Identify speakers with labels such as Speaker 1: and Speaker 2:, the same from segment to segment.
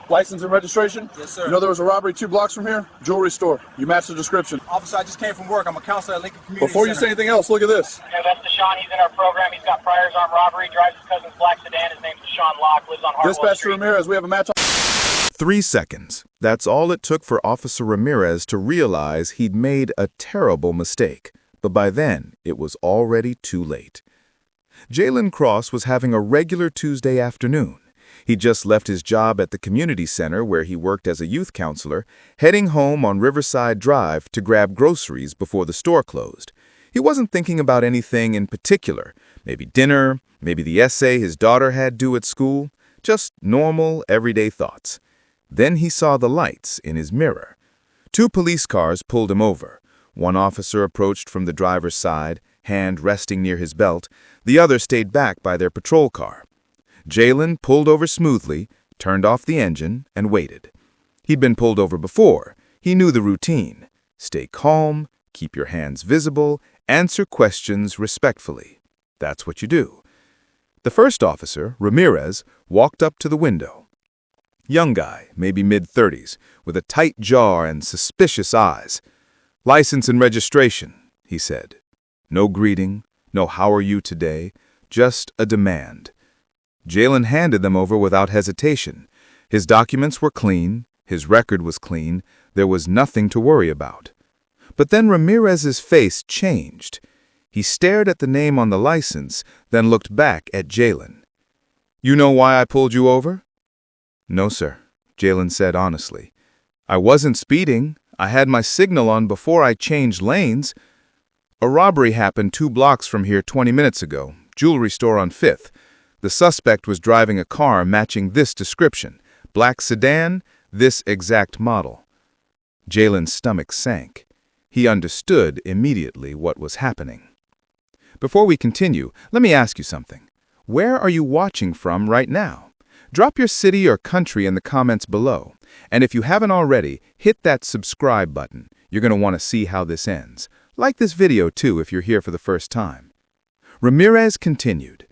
Speaker 1: License and registration?
Speaker 2: Yes, sir.
Speaker 1: You know there was a robbery 2 blocks from here? Jewelry store. You matched the description.
Speaker 2: Officer, I just came from work. I'm a counselor at Lincoln Community
Speaker 1: Before you
Speaker 2: Center.
Speaker 1: say anything else, look at this.
Speaker 3: Yeah, that's Deshaun. He's in our program. He's got priors on robbery, drives his cousin's black sedan. His name's Deshaun Locke, lives on Hartwell
Speaker 1: Dispatch to
Speaker 3: Street.
Speaker 1: Ramirez, we have a match on.
Speaker 4: 3 seconds. That's all it took for Officer Ramirez to realize he'd made a terrible mistake. But by then, it was already too late. Jaylen Cross was having a regular Tuesday afternoon. He'd just left his job at the community center where he worked as a youth counselor, heading home on Riverside Drive to grab groceries before the store closed. He wasn't thinking about anything in particular. Maybe dinner, maybe the essay his daughter had due at school. Just normal, everyday thoughts. Then he saw the lights in his mirror. 2 police cars pulled him over. One officer approached from the driver's side, hand resting near his belt. The other stayed back by their patrol car. Jaylen pulled over smoothly, turned off the engine, and waited. He'd been pulled over before. He knew the routine. Stay calm, keep your hands visible, answer questions respectfully. That's what you do. The first officer, Ramirez, walked up to the window. Young guy, maybe mid-30s, with a tight jaw and suspicious eyes. "License and registration," he said. No greeting, no "how are you today," just a demand. Jaylen handed them over without hesitation. His documents were clean, his record was clean, there was nothing to worry about. But then Ramirez's face changed. He stared at the name on the license, then looked back at Jaylen. "You know why I pulled you over?" "No, sir," Jaylen said honestly. "I wasn't speeding. I had my signal on before I changed lanes. A robbery happened 2 blocks from here 20 minutes ago, jewelry store on 5th. The suspect was driving a car matching this description, black sedan, this exact model." Jaylen's stomach sank. He understood immediately what was happening. Before we continue, let me ask you something. Where are you watching from right now? Drop your city or country in the comments below. And if you haven't already, hit that subscribe button. You're going to want to see how this ends. Like this video too if you're here for the first time. Ramirez continued.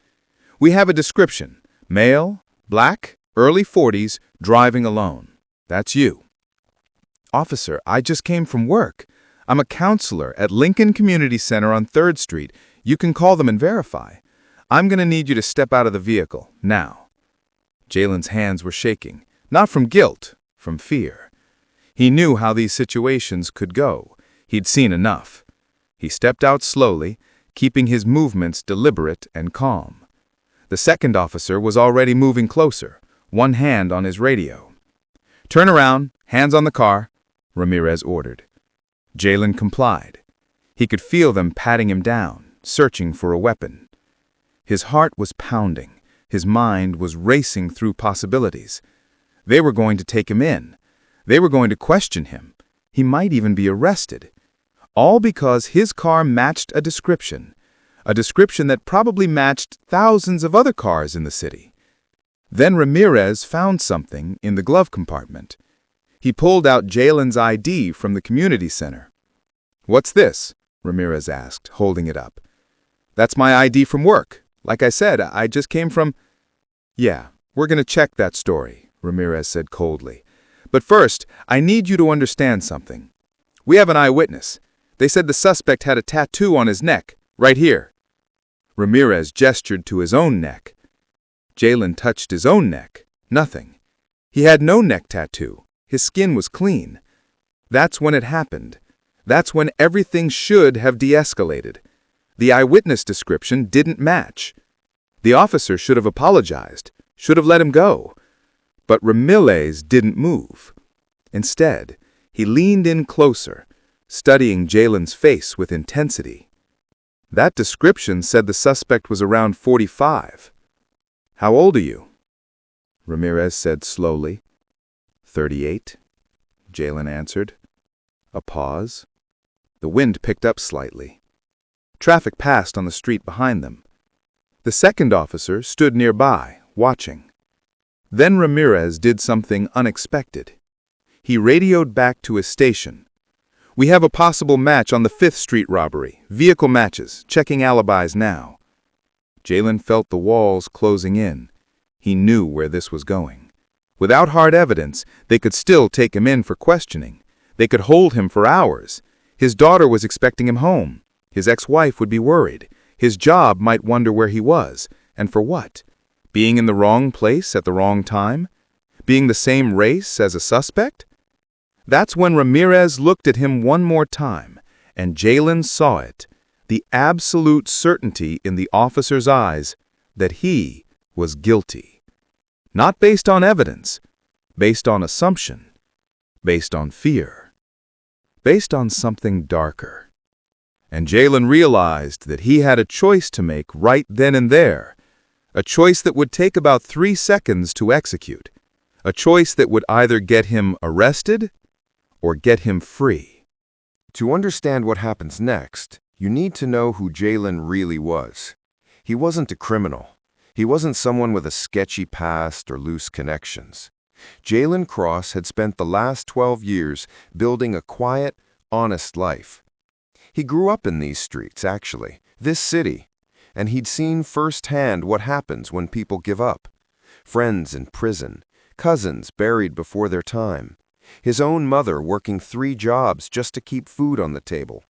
Speaker 4: "We have a description. Male, black, early 40s, driving alone. That's you." "Officer, I just came from work. I'm a counselor at Lincoln Community Center on 3rd Street. You can call them and verify. I'm going to need you to step out of the vehicle, now." Jaylen's hands were shaking, not from guilt, from fear. He knew how these situations could go. He'd seen enough. He stepped out slowly, keeping his movements deliberate and calm. The second officer was already moving closer, one hand on his radio. "Turn around, hands on the car," Ramirez ordered. Jaylen complied. He could feel them patting him down, searching for a weapon. His heart was pounding. His mind was racing through possibilities. They were going to take him in. They were going to question him. He might even be arrested. All because his car matched a description that probably matched thousands of other cars in the city. Then Ramirez found something in the glove compartment. He pulled out Jaylen's ID from the community center. "What's this?" Ramirez asked, holding it up. "That's my ID from work. Like I said, I just came from—" "Yeah, we're going to check that story," Ramirez said coldly. "But first, I need you to understand something. We have an eyewitness. They said the suspect had a tattoo on his neck, right here." Ramirez gestured to his own neck. Jaylen touched his own neck. Nothing. He had no neck tattoo. His skin was clean. That's when it happened. That's when everything should have de-escalated. The eyewitness description didn't match. The officer should have apologized, should have let him go. But Ramirez didn't move. Instead, he leaned in closer, studying Jaylen's face with intensity. "That description said the suspect was around 45. How old are you?" Ramirez said slowly. 38, Jaylen answered. A pause. The wind picked up slightly. Traffic passed on the street behind them. The second officer stood nearby, watching. Then Ramirez did something unexpected. He radioed back to his station. "We have a possible match on the 5th Street robbery. Vehicle matches. Checking alibis now." Jaylen felt the walls closing in. He knew where this was going. Without hard evidence, they could still take him in for questioning. They could hold him for hours. His daughter was expecting him home. His ex-wife would be worried. His job might wonder where he was. And for what? Being in the wrong place at the wrong time? Being the same race as a suspect? That's when Ramirez looked at him one more time, and Jaylen saw it, the absolute certainty in the officer's eyes that he was guilty. Not based on evidence, based on assumption, based on fear, based on something darker. And Jaylen realized that he had a choice to make right then and there, a choice that would take about 3 seconds to execute, a choice that would either get him arrested or get him free.
Speaker 5: To understand what happens next, you need to know who Jaylen really was. He wasn't a criminal. He wasn't someone with a sketchy past or loose connections. Jaylen Cross had spent the last 12 years building a quiet, honest life. He grew up in these streets, actually, this city, and he'd seen firsthand what happens when people give up. Friends in prison, cousins buried before their time, his own mother working 3 jobs just to keep food on the table.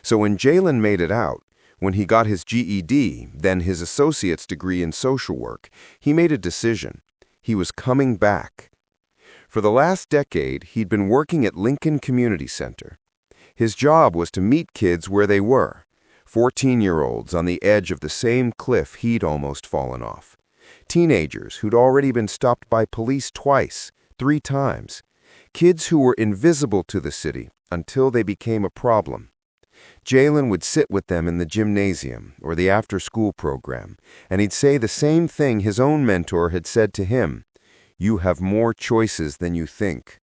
Speaker 5: So when Jaylen made it out, when he got his GED, then his associate's degree in social work, he made a decision. He was coming back. For the last decade, he'd been working at Lincoln Community Center. His job was to meet kids where they were, 14-year-olds on the edge of the same cliff he'd almost fallen off, teenagers who'd already been stopped by police twice, 3 times, kids who were invisible to the city until they became a problem. Jaylen would sit with them in the gymnasium or the after-school program, and he'd say the same thing his own mentor had said to him: "You have more choices than you think."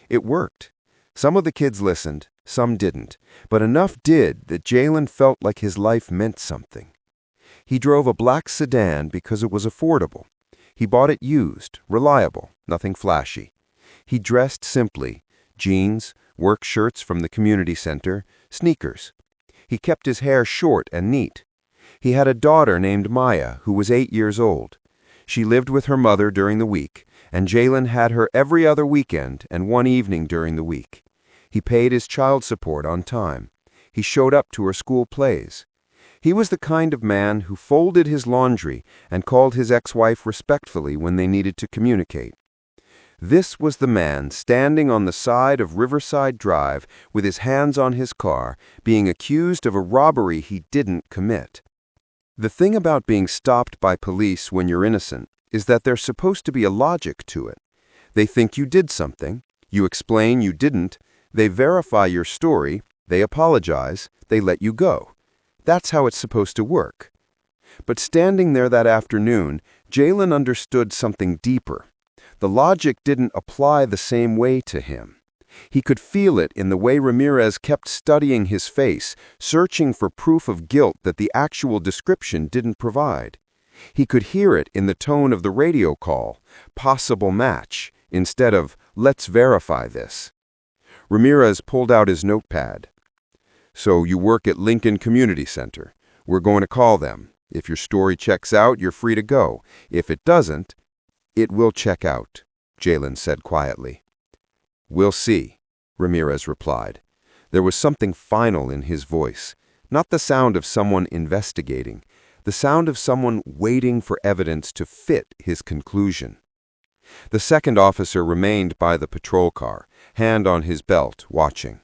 Speaker 5: It worked. Some of the kids listened, some didn't, but enough did that Jaylen felt like his life meant something. He drove a black sedan because it was affordable. He bought it used, reliable, nothing flashy. He dressed simply: jeans, work shirts from the community center, sneakers. He kept his hair short and neat. He had a daughter named Maya who was 8 years old. She lived with her mother during the week, and Jaylen had her every other weekend and one evening during the week. He paid his child support on time. He showed up to her school plays. He was the kind of man who folded his laundry and called his ex-wife respectfully when they needed to communicate. This was the man standing on the side of Riverside Drive with his hands on his car, being accused of a robbery he didn't commit. The thing about being stopped by police when you're innocent is that there's supposed to be a logic to it. They think you did something, you explain you didn't, they verify your story, they apologize, they let you go. That's how it's supposed to work. But standing there that afternoon, Jaylen understood something deeper. The logic didn't apply the same way to him. He could feel it in the way Ramirez kept studying his face, searching for proof of guilt that the actual description didn't provide. He could hear it in the tone of the radio call, possible match, instead of let's verify this. Ramirez pulled out his notepad. "So you work at Lincoln Community Center. We're going to call them. If your story checks out, you're free to go. If it doesn't—" "It will check out," Jaylen said quietly. "We'll see," Ramirez replied. There was something final in his voice, not the sound of someone investigating, the sound of someone waiting for evidence to fit his conclusion. The second officer remained by the patrol car, hand on his belt, watching.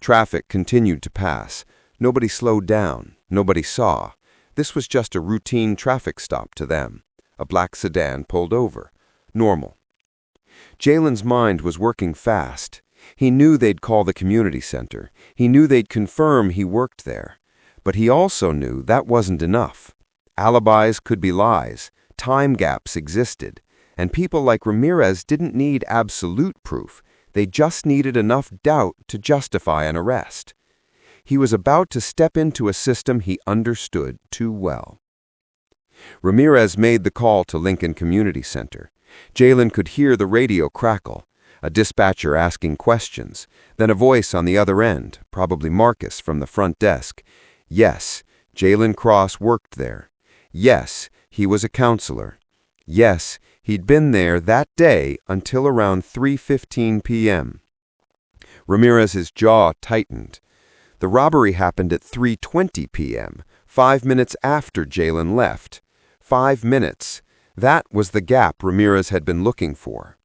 Speaker 5: Traffic continued to pass. Nobody slowed down. Nobody saw. This was just a routine traffic stop to them. A black sedan pulled over. Normal. Jaylen's mind was working fast. He knew they'd call the community center. He knew they'd confirm he worked there. But he also knew that wasn't enough. Alibis could be lies. Time gaps existed. And people like Ramirez didn't need absolute proof. They just needed enough doubt to justify an arrest. He was about to step into a system he understood too well. Ramirez made the call to Lincoln Community Center. Jaylen could hear the radio crackle, a dispatcher asking questions, then a voice on the other end, probably Marcus from the front desk. Yes, Jaylen Cross worked there. Yes, he was a counselor. Yes, He'd been there that day until around 3:15 p.m. Ramirez's jaw tightened. The robbery happened at 3:20 p.m., 5 minutes after Jaylen left. 5 minutes. That was the gap Ramirez had been looking for.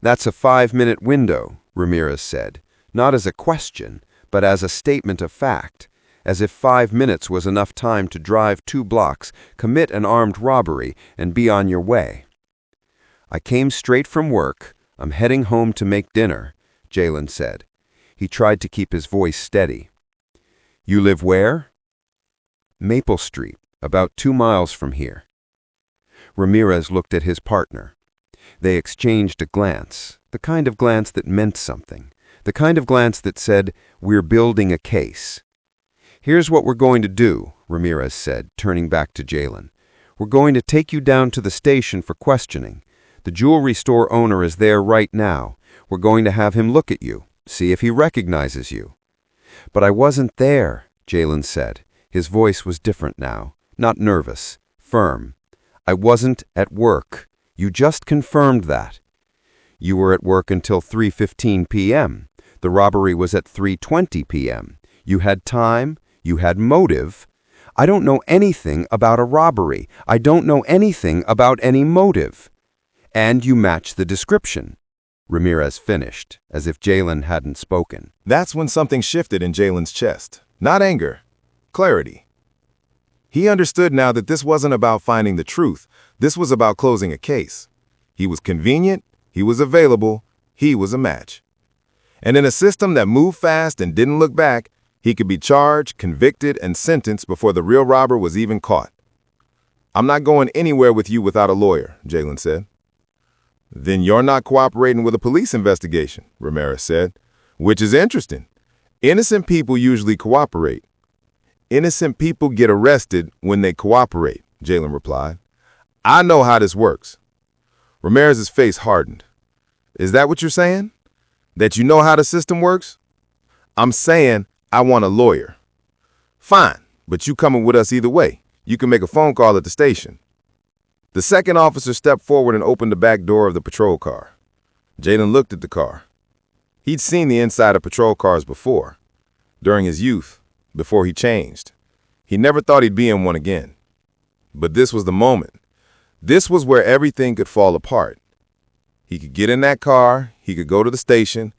Speaker 5: "That's a 5-minute window," Ramirez said, not as a question, but as a statement of fact, as if 5 minutes was enough time to drive 2 blocks, commit an armed robbery, and be on your way. "I came straight from work. I'm heading home to make dinner," Jaylen said. He tried to keep his voice steady. "You live where?" "Maple Street, about 2 miles from here." Ramirez looked at his partner. They exchanged a glance, the kind of glance that meant something, the kind of glance that said, "We're building a case." "Here's what we're going to do," Ramirez said, turning back to Jaylen. "We're going to take you down to the station for questioning. The jewelry store owner is there right now. We're going to have him look at you, see if he recognizes you." "But I wasn't there," Jaylen said. His voice was different now, not nervous, firm. "I wasn't at work. You just confirmed that." "You were at work until 3:15 p.m. The robbery was at 3:20 p.m. You had time. You had motive. I don't know anything about a robbery. I don't know anything about any motive. And you match the description," Ramirez finished, as if Jaylen hadn't spoken.
Speaker 4: That's when something shifted in Jaylen's chest. Not anger, clarity. He understood now that this wasn't about finding the truth. This was about closing a case. He was convenient, he was available, he was a match. And in a system that moved fast and didn't look back, he could be charged, convicted, and sentenced before the real robber was even caught. "I'm not going anywhere with you without a lawyer," Jaylen said. "Then you're not cooperating with a police investigation," Ramirez said, "which is interesting. Innocent people usually cooperate." "Innocent people get arrested when they cooperate," Jaylen replied. "I know how this works." Ramirez's face hardened. "Is that what you're saying? That you know how the system works?" "I'm saying I want a lawyer." "Fine, but you coming with us either way. You can make a phone call at the station." The second officer stepped forward and opened the back door of the patrol car. Jaylen looked at the car. He'd seen the inside of patrol cars before, during his youth, before he changed. He never thought he'd be in one again. But this was the moment. This was where everything could fall apart. He could get in that car, he could go to the station,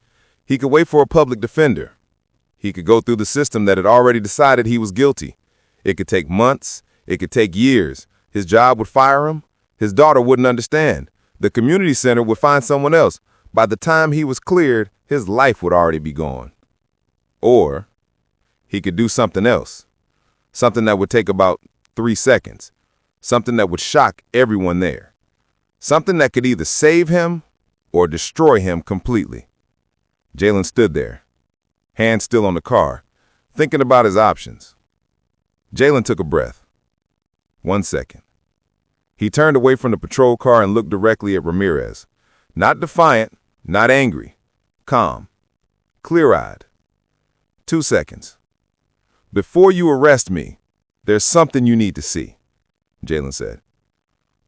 Speaker 4: he could wait for a public defender. He could go through the system that had already decided he was guilty. It could take months, it could take years. His job would fire him. His daughter wouldn't understand. The community center would find someone else. By the time he was cleared, his life would already be gone. Or he could do something else, something that would take about 3 seconds, something that would shock everyone there, something that could either save him or destroy him completely. Jaylen stood there, hands still on the car, thinking about his options. Jaylen took a breath. 1 second. He turned away from the patrol car and looked directly at Ramirez. Not defiant, not angry, calm, clear-eyed. 2 seconds. "Before you arrest me, there's something you need to see," Jaylen said.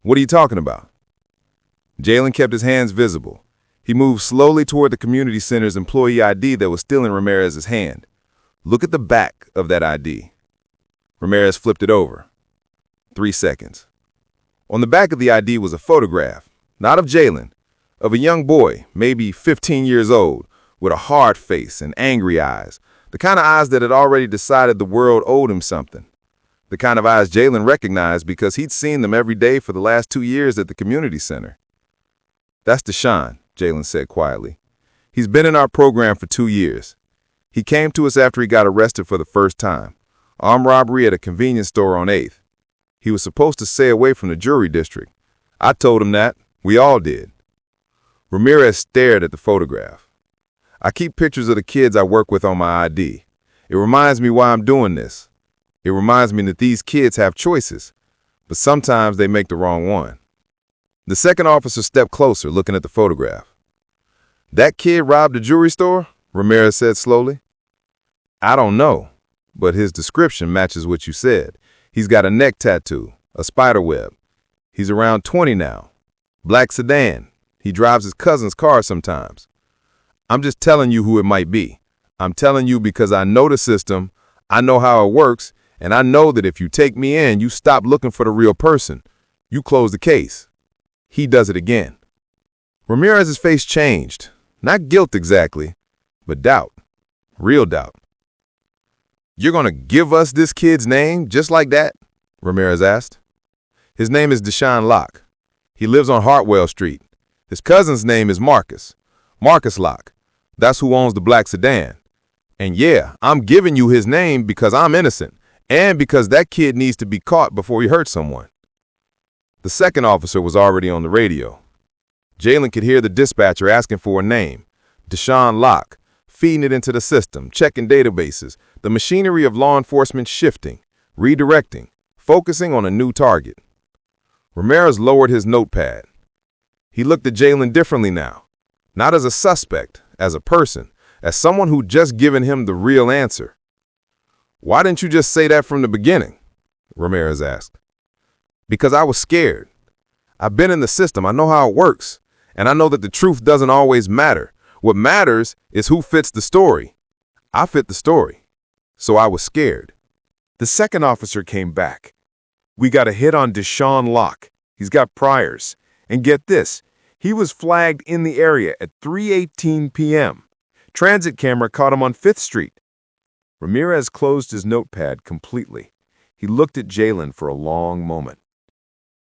Speaker 4: "What are you talking about?" Jaylen kept his hands visible. He moved slowly toward the community center's employee ID that was still in Ramirez's hand. "Look at the back of that ID." Ramirez flipped it over. 3 seconds. On the back of the ID was a photograph, not of Jaylen, of a young boy, maybe 15 years old, with a hard face and angry eyes, the kind of eyes that had already decided the world owed him something, the kind of eyes Jaylen recognized because he'd seen them every day for the last 2 years at the community center. "That's Deshaun," Jaylen said quietly. "He's been in our program for 2 years. He came to us after he got arrested for the first time, armed robbery at a convenience store on 8th. He was supposed to stay away from the jewelry district. I told him that. We all did." Ramirez stared at the photograph. "I keep pictures of the kids I work with on my ID. It reminds me why I'm doing this. It reminds me that these kids have choices, but sometimes they make the wrong one." The second officer stepped closer, looking at the photograph. "That kid robbed a jewelry store?" Ramirez said slowly. "I don't know, but his description matches what you said. He's got a neck tattoo, a spider web. He's around 20 now.
Speaker 6: Black sedan. He drives his cousin's car sometimes. I'm just telling you who it might be. I'm telling you because I know the system, I know how it works, and I know that if you take me in, you stop looking for the real person. You close the case. He does it again. Ramirez's face changed. Not guilt exactly, but doubt. Real doubt. You're going to give us this kid's name just like that? Ramirez asked. His name is Deshaun Locke. He lives on Hartwell Street. His cousin's name is Marcus. Marcus Locke. That's who owns the black sedan. And yeah, I'm giving you his name because I'm innocent and because that kid needs to be caught before he hurts someone. The second officer was already on the radio. Jaylen could hear the dispatcher asking for a name. Deshaun Locke, feeding it into the system, checking databases, the machinery of law enforcement shifting, redirecting, focusing on a new target. Ramirez lowered his notepad. He looked at Jaylen differently now, not as a suspect, as a person, as someone who'd just given him the real answer. Why didn't you just say that from the beginning? Ramirez asked. Because I was scared. I've been in the system. I know how it works. And I know that the truth doesn't always matter. What matters is who fits the story. I fit the story. So I was scared.
Speaker 4: The second officer came back. We got a hit on Deshaun Locke. He's got priors. And get this, he was flagged in the area at 3:18 p.m. Transit camera caught him on 5th Street. Ramirez closed his notepad completely. He looked at Jaylen for a long moment.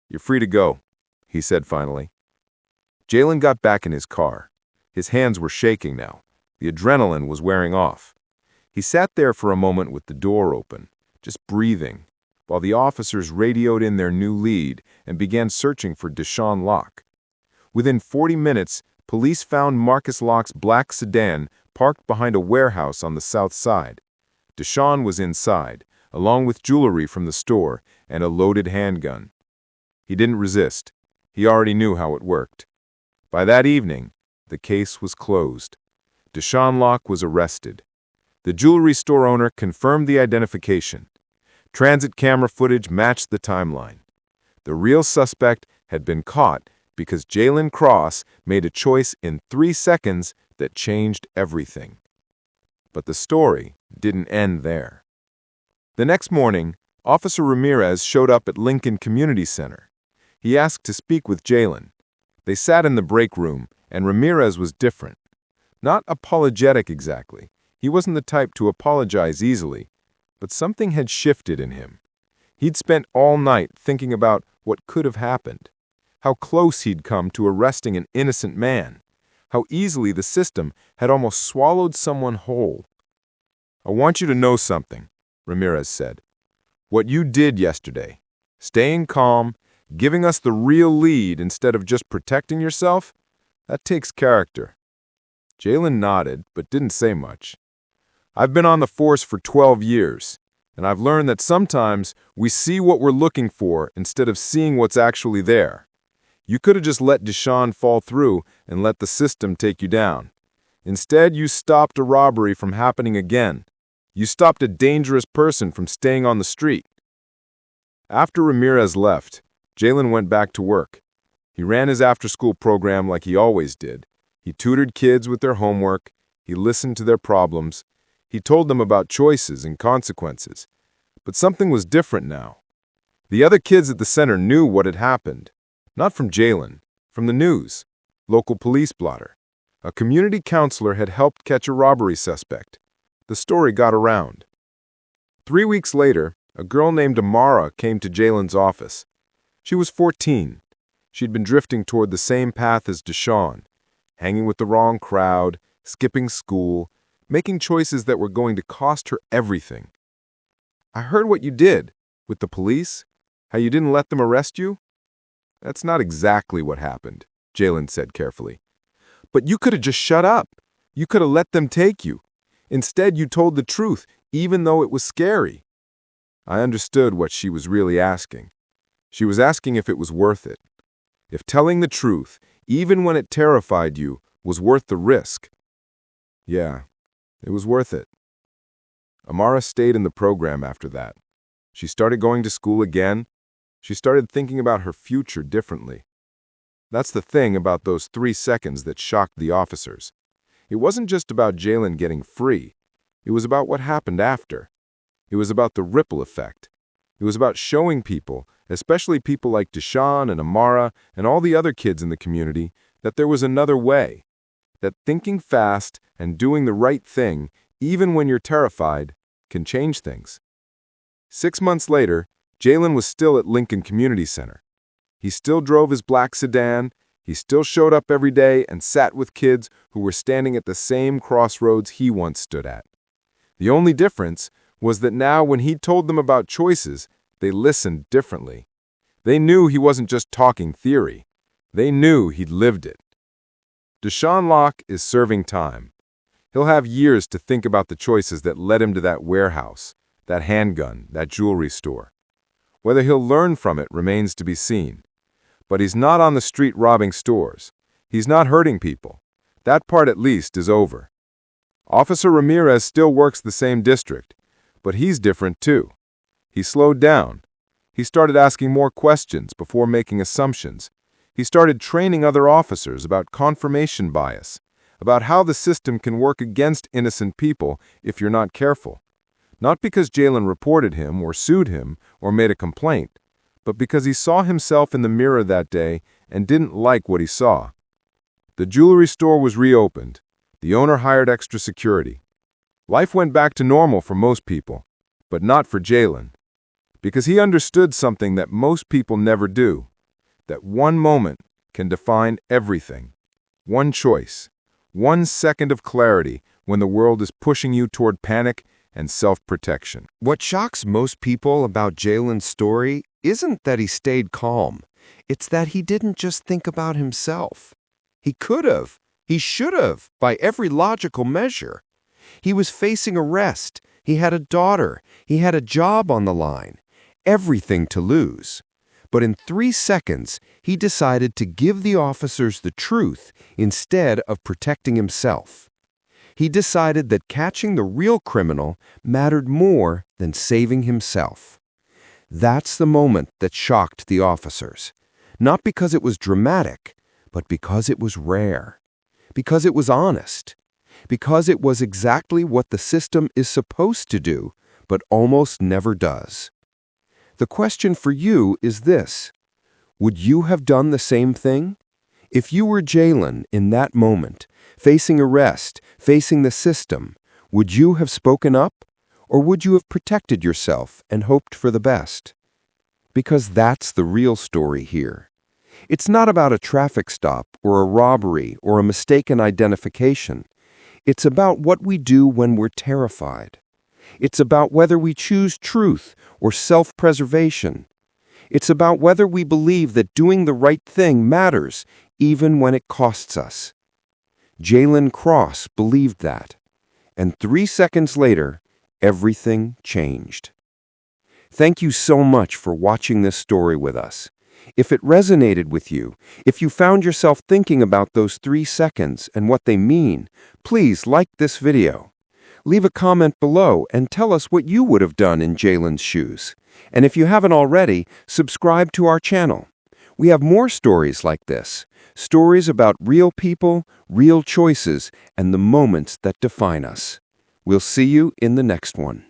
Speaker 4: You're free to go, he said finally. Jaylen got back in his car. His hands were shaking now. The adrenaline was wearing off. He sat there for a moment with the door open, just breathing, while the officers radioed in their new lead and began searching for Deshaun Locke. Within 40 minutes, police found Marcus Locke's black sedan parked behind a warehouse on the south side. Deshaun was inside, along with jewelry from the store and a loaded handgun. He didn't resist. He already knew how it worked. By that evening, the case was closed. Deshaun Locke was arrested. The jewelry store owner confirmed the identification. Transit camera footage matched the timeline. The real suspect had been caught because Jaylen Cross made a choice in 3 seconds that changed everything. But the story didn't end there. The next morning, Officer Ramirez showed up at Lincoln Community Center. He asked to speak with Jaylen. They sat in the break room, and Ramirez was different. Not apologetic exactly. He wasn't the type to apologize easily, but something had shifted in him. He'd spent all night thinking about what could have happened, how close he'd come to arresting an innocent man, how easily the system had almost swallowed someone whole. I want you to know something, Ramirez said. What you did yesterday, staying calm, giving us the real lead instead of just protecting yourself, that takes character. Jaylen nodded, but didn't say much. I've been on the force for 12 years, and I've learned that sometimes we see what we're looking for instead of seeing what's actually there. You could have just let Deshaun fall through and let the system take you down. Instead, you stopped a robbery from happening again. You stopped a dangerous person from staying on the street. After Ramirez left, Jaylen went back to work. He ran his after-school program like he always did. He tutored kids with their homework. He listened to their problems. He told them about choices and consequences. But something was different now. The other kids at the center knew what had happened. Not from Jaylen, from the news, local police blotter. A community counselor had helped catch a robbery suspect. The story got around. 3 weeks later, a girl named Amara came to Jaylen's office. She was 14. She'd been drifting toward the same path as Deshaun, hanging with the wrong crowd, skipping school, making choices that were going to cost her everything. I heard what you did with the police, how you didn't let them arrest you. That's not exactly what happened, Jaylen said carefully. But you could have just shut up. You could have let them take you. Instead, you told the truth, even though it was scary. I understood what she was really asking. She was asking if it was worth it. If telling the truth, even when it terrified you, was worth the risk. Yeah, it was worth it. Amara stayed in the program after that. She started going to school again. She started thinking about her future differently.
Speaker 6: That's the thing about those 3 seconds that shocked the officers. It wasn't just about Jaylen getting free. It was about what happened after. It was about the ripple effect. It was about showing people, especially people like Deshaun and Amara and all the other kids in the community, that there was another way. That thinking fast and doing the right thing, even when you're terrified, can change things. 6 months later, Jaylen was still at Lincoln Community Center. He still drove his black sedan, he still showed up every day and sat with kids who were standing at the same crossroads he once stood at. The only difference was that now when he told them about choices, they listened differently. They knew he wasn't just talking theory. They knew he'd lived it. Deshaun Locke is serving time. He'll have years to think about the choices that led him to that warehouse, that handgun, that jewelry store. Whether he'll learn from it remains to be seen. But he's not on the street robbing stores. He's not hurting people. That part at least is over. Officer Ramirez still works the same district, but he's different too. He slowed down. He started asking more questions before making assumptions. He started training other officers about confirmation bias, about how the system can work against innocent people if you're not careful. Not because Jaylen reported him or sued him or made a complaint, but because he saw himself in the mirror that day and didn't like what he saw. The jewelry store was reopened. The owner hired extra security. Life went back to normal for most people, but not for Jaylen. Because he understood something that most people never do, that one moment can define everything. One choice, 1 second of clarity when the world is pushing you toward panic and self-protection.
Speaker 5: What shocks most people about Jaylen's story isn't that he stayed calm. It's that he didn't just think about himself. He could have. He should have, by every logical measure. He was facing arrest. He had a daughter. He had a job on the line. Everything to lose. But in 3 seconds, he decided to give the officers the truth instead of protecting himself. He decided that catching the real criminal mattered more than saving himself. That's the moment that shocked the officers. Not because it was dramatic, but because it was rare. Because it was honest. Because it was exactly what the system is supposed to do, but almost never does. The question for you is this: would you have done the same thing? If you were Jaylen in that moment, facing arrest, facing the system, would you have spoken up? Or would you have protected yourself and hoped for the best? Because that's the real story here. It's not about a traffic stop or a robbery or a mistaken identification. It's about what we do when we're terrified. It's about whether we choose truth or self-preservation. It's about whether we believe that doing the right thing matters, even when it costs us. Jaylen Cross believed that. And 3 seconds later, everything changed. Thank you so much for watching this story with us. If it resonated with you, if you found yourself thinking about those 3 seconds and what they mean, please like this video. Leave a comment below and tell us what you would have done in Jaylen's shoes. And if you haven't already, subscribe to our channel. We have more stories like this, stories about real people, real choices, and the moments that define us. We'll see you in the next one.